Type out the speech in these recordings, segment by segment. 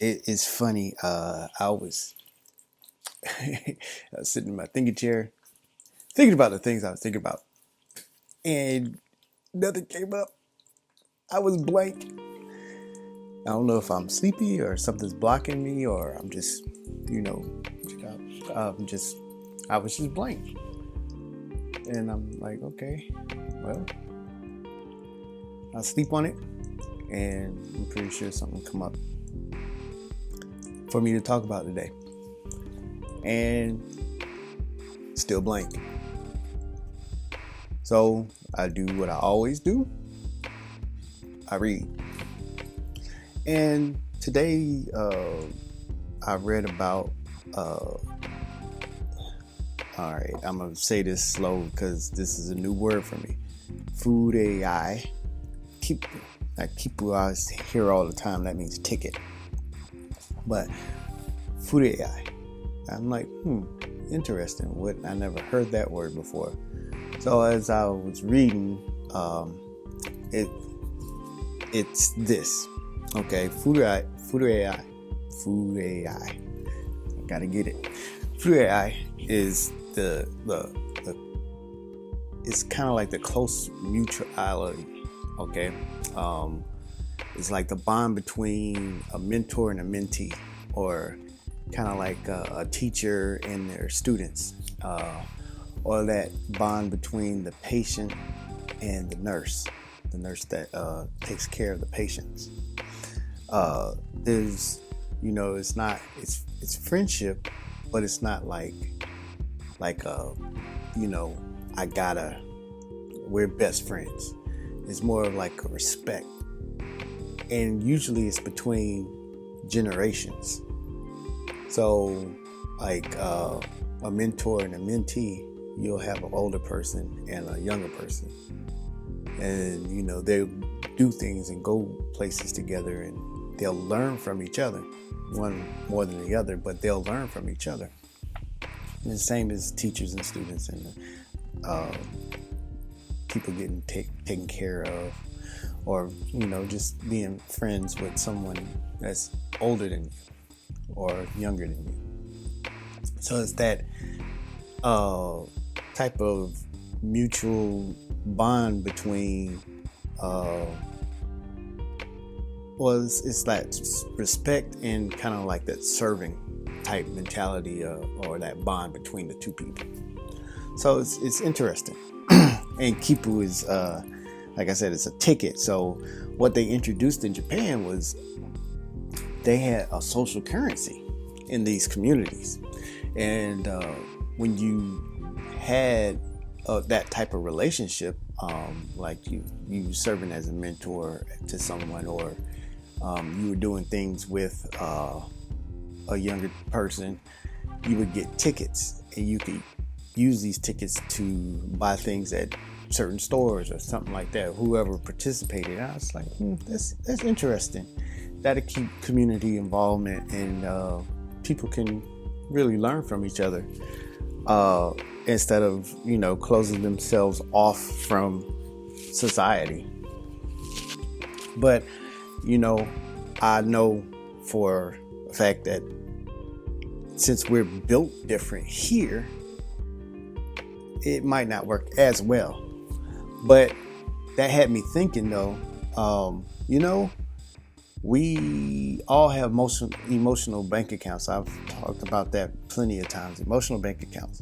It's funny. I was I was sitting in my thinking chair, thinking about the things I was thinking about, and nothing came up. I was blank. I don't know if I'm sleepy or something's blocking me, or I'm just, you know, I'm just, I was just blank, and I'm like, okay, well, I'll sleep on it, and I'm pretty sure something will come up for me to talk about today, and still blank. So I do what I always do. I read. And today I read about, all right, I'm going to say this slow because this is a new word for me. Fureai. Kippu. Like Kippu, I hear all the time. That means ticket. But Fureai. I'm like, interesting. What? I never heard that word before. So as I was reading, it's this. Okay, Fureai. I gotta get it. Fureai is the it's kind of like the close mutuality. Okay, it's like the bond between a mentor and a mentee, or kind of like a teacher and their students, or that bond between the patient and the nurse that takes care of the patients. There's, it's friendship, but it's not like we're best friends. It's more of like a respect, and usually it's between generations. So like a mentor and a mentee, you'll have an older person and a younger person, and they'll do things and go places together, and they'll learn from each other, one more than the other, but they'll learn from each other. And the same as teachers and students, and people getting taken care of, or just being friends with someone that's older than you or younger than you. So it's that type of mutual bond between it's that respect and kind of like that serving type mentality, or that bond between the two people. So it's interesting. And Kippu is, like I said, it's a ticket. So what they introduced in Japan was they had a social currency in these communities. And when you had that type of relationship, like you serving as a mentor to someone, or you were doing things with a younger person, you would get tickets, and you could use these tickets to buy things at certain stores or something like that. Whoever participated, I was like, that's interesting. That'll keep community involvement, and people can really learn from each other, instead of closing themselves off from society. But I know for a fact that since we're built different here, it might not work as well. But that had me thinking, though, we all have emotional bank accounts. I've talked about that plenty of times. Emotional bank accounts.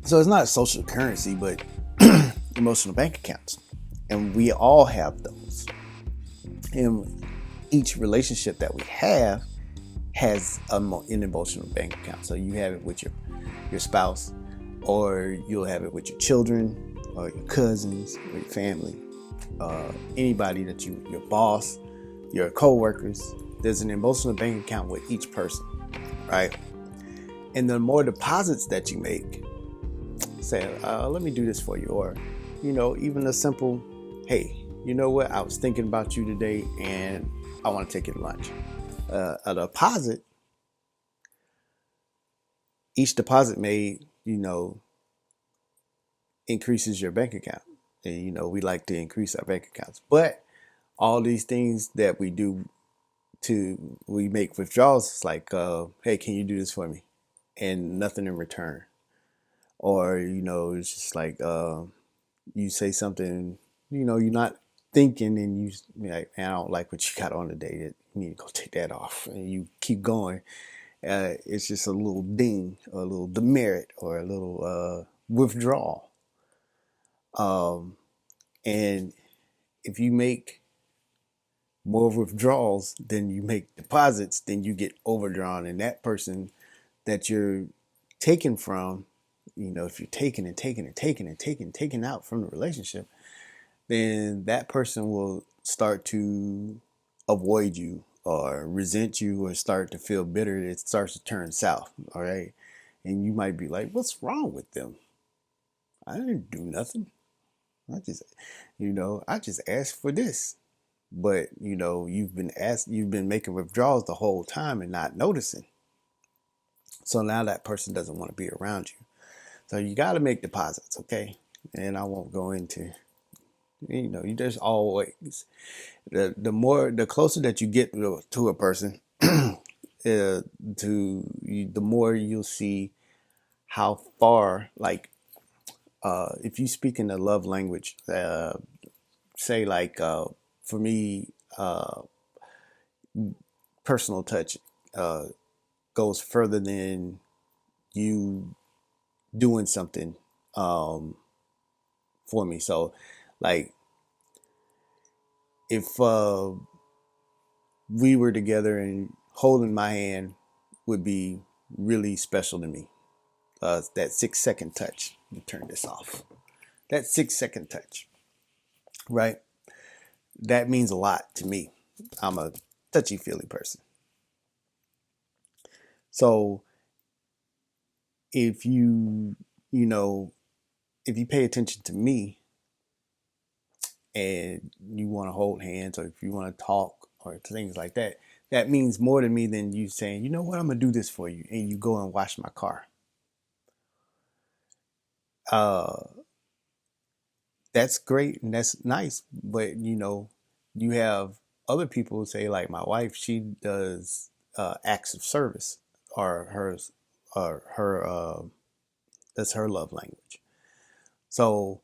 So it's not social currency, but emotional bank accounts. And we all have those. And each relationship that we have has an emotional bank account. So you have it with your spouse, or you'll have it with your children, or your cousins, or your family, anybody that your boss, your co-workers. There's an emotional bank account with each person, right? And the more deposits that you make, say, let me do this for you, or even a simple, hey, you know what, I was thinking about you today and I want to take you to lunch. A deposit, each deposit made, increases your bank account. And we like to increase our bank accounts. But all these things that we do we make withdrawals. It's like, hey, can you do this for me? And nothing in return. Or, it's just like, you say something, you're not thinking, and you're like, man, I don't like what you got on today. You need to go take that off. And you keep going. It's just a little ding, or a little demerit, or a little withdrawal. And if you make more withdrawals than you make deposits, then you get overdrawn. And that person that you're taking from, if you're taking and taking out from the relationship, then that person will start to avoid you or resent you or start to feel bitter. It starts to turn south. All right. And you might be like, what's wrong with them? I didn't do nothing. I just asked for this. But, you've been making withdrawals the whole time and not noticing. So now that person doesn't want to be around you. So you got to make deposits, okay? And I won't go into, there's always, the closer that you get to a person, the more you'll see how far, like, if you speak in the love language, say like, for me, personal touch goes further than you doing something for me. So, like, if we were together and holding my hand would be really special to me. That 6-second touch. Let me turn this off. That 6-second touch, right? That means a lot to me. I'm a touchy-feely person. So if you pay attention to me and you want to hold hands, or if you want to talk or things like that, that means more to me than you saying, you know what, I'm going to do this for you. And you go and wash my car. That's great and that's nice. But, you have other people say, like my wife, she does acts of service, or her that's her love language. So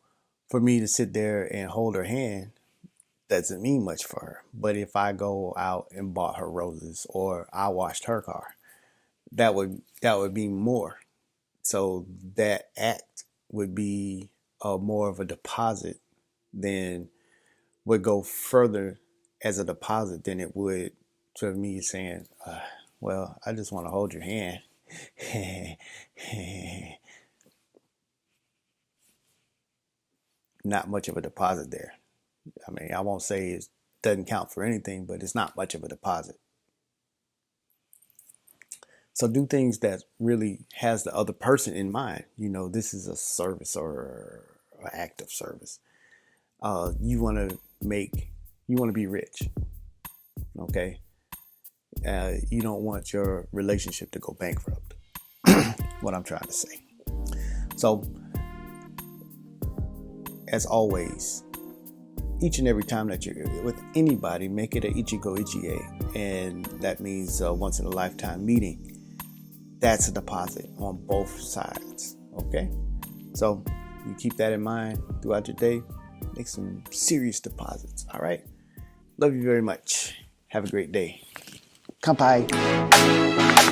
for me to sit there and hold her hand doesn't mean much for her. But if I go out and bought her roses, or I washed her car, that would mean more. So that act would be more of a deposit, than would go further as a deposit than it would to me saying, well, I just want to hold your hand. Not much of a deposit there. I mean, I won't say it doesn't count for anything, but it's not much of a deposit. So do things that really has the other person in mind. This is a service or an act of service. You want to be rich. Okay. You don't want your relationship to go bankrupt. What I'm trying to say. So, as always, each and every time that you're with anybody, make it a ichigo ichie, and that means once in a lifetime meeting. That's a deposit on both sides. Okay, so you keep that in mind throughout your day. Make some serious deposits. All right. Love you very much. Have a great day. Kampai.